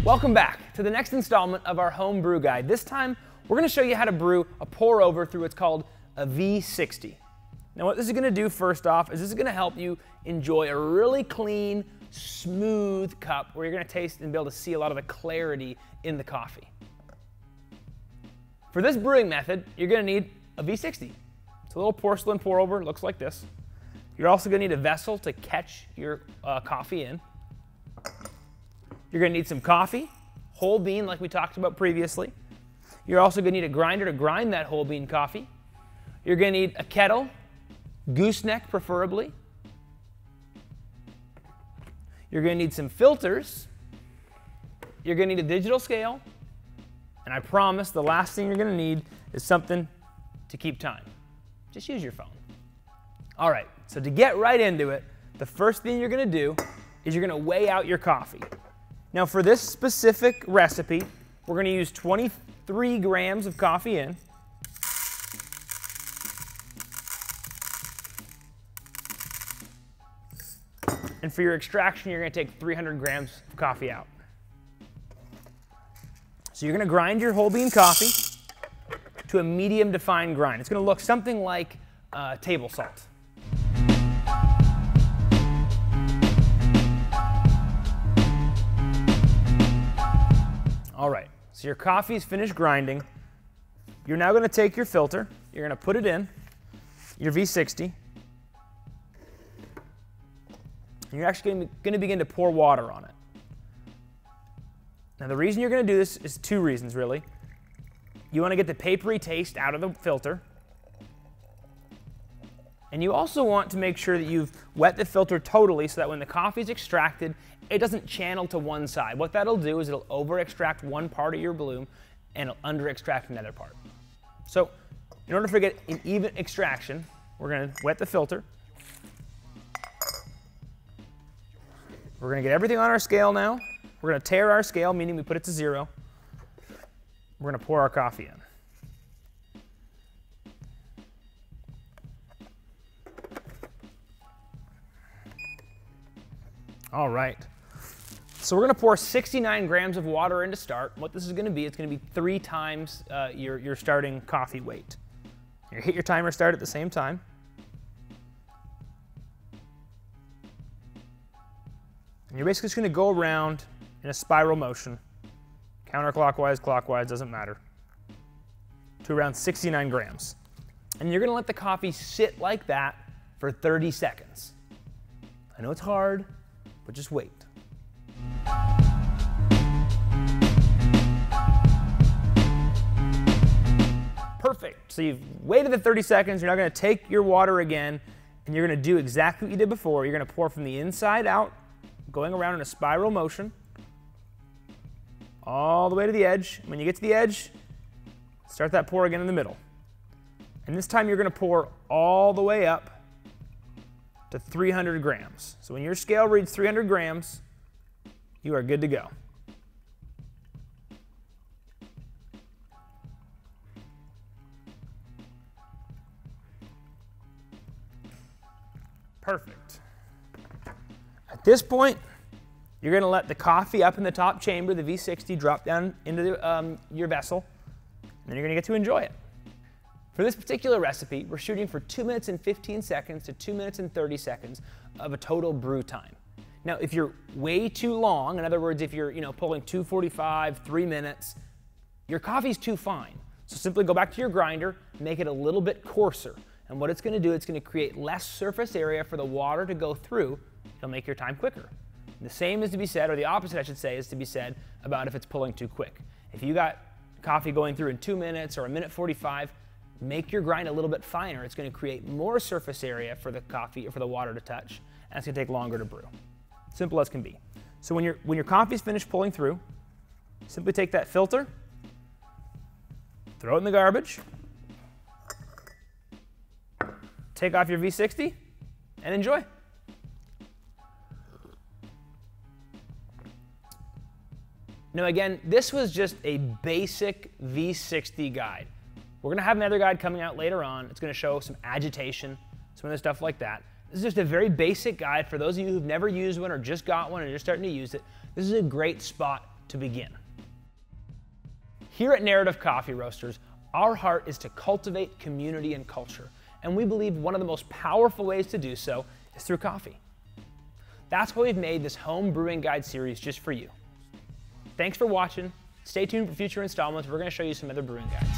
Welcome back to the next installment of our home brew guide. This time, we're going to show you how to brew a pour over through what's called a V60. Now what this is going to do first off is this is going to help you enjoy a really clean, smooth cup where you're going to taste and be able to see a lot of the clarity in the coffee. For this brewing method, you're going to need a V60. It's a little porcelain pour over, looks like this. You're also going to need a vessel to catch your coffee in. You're going to need some coffee, whole bean like we talked about previously. You're also going to need a grinder to grind that whole bean coffee. You're going to need a kettle, gooseneck preferably. You're going to need some filters. You're going to need a digital scale. And I promise the last thing you're going to need is something to keep time. Just use your phone. All right, so to get right into it, the first thing you're going to do is you're going to weigh out your coffee. Now for this specific recipe, we're going to use 23 grams of coffee in. And for your extraction, you're going to take 300 grams of coffee out. So you're going to grind your whole bean coffee to a medium to fine grind. It's going to look something like table salt. All right, so your coffee is finished grinding. You're now going to take your filter, you're going to put it in, your V60, and you're actually going to begin to pour water on it. Now the reason you're going to do this is two reasons really. You want to get the papery taste out of the filter, and you also want to make sure that you've wet the filter totally so that when the coffee is extracted, it doesn't channel to one side. What that'll do is it'll over-extract one part of your bloom and it'll under-extract another part. So in order to get an even extraction, we're going to wet the filter. We're going to get everything on our scale now. We're going to tare our scale, meaning we put it to 0. We're going to pour our coffee in. All right. So we're going to pour 69 grams of water in to start. What this is going to be, it's going to be 3 times your starting coffee weight. You hit your timer start at the same time. And you're basically just going to go around in a spiral motion, counterclockwise, clockwise, doesn't matter, to around 69 grams. And you're going to let the coffee sit like that for 30 seconds. I know it's hard, but just wait. Perfect. So you've waited the 30 seconds. You're now going to take your water again, and you're going to do exactly what you did before. You're going to pour from the inside out, going around in a spiral motion, all the way to the edge. When you get to the edge, start that pour again in the middle. And this time you're going to pour all the way up to 300 grams. So when your scale reads 300 grams, you are good to go. Perfect. At this point, you're going to let the coffee up in the top chamber, the V60, drop down into your vessel, and then you're going to get to enjoy it. For this particular recipe, we're shooting for 2 minutes and 15 seconds to 2 minutes and 30 seconds of a total brew time. Now, if you're way too long, in other words, if you're pulling 2:45, 3 minutes, your coffee's too fine. So simply go back to your grinder, make it a little bit coarser. And what it's going to do, it's going to create less surface area for the water to go through. It'll make your time quicker. The same is to be said, or the opposite I should say, is to be said about if it's pulling too quick. If you got coffee going through in 2 minutes or 1:45, make your grind a little bit finer. It's going to create more surface area for the coffee or for the water to touch, and it's going to take longer to brew. Simple as can be. So when your coffee's finished pulling through, simply take that filter, throw it in the garbage, take off your V60, and enjoy. Now again, this was just a basic V60 guide. We're going to have another guide coming out later on. It's going to show some agitation, some other stuff like that. This is just a very basic guide for those of you who've never used one or just got one and you're starting to use it. This is a great spot to begin. Here at Narrative Coffee Roasters, our heart is to cultivate community and culture, and we believe one of the most powerful ways to do so is through coffee. That's why we've made this home brewing guide series just for you. Thanks for watching. Stay tuned for future installments. We're going to show you some other brewing guides.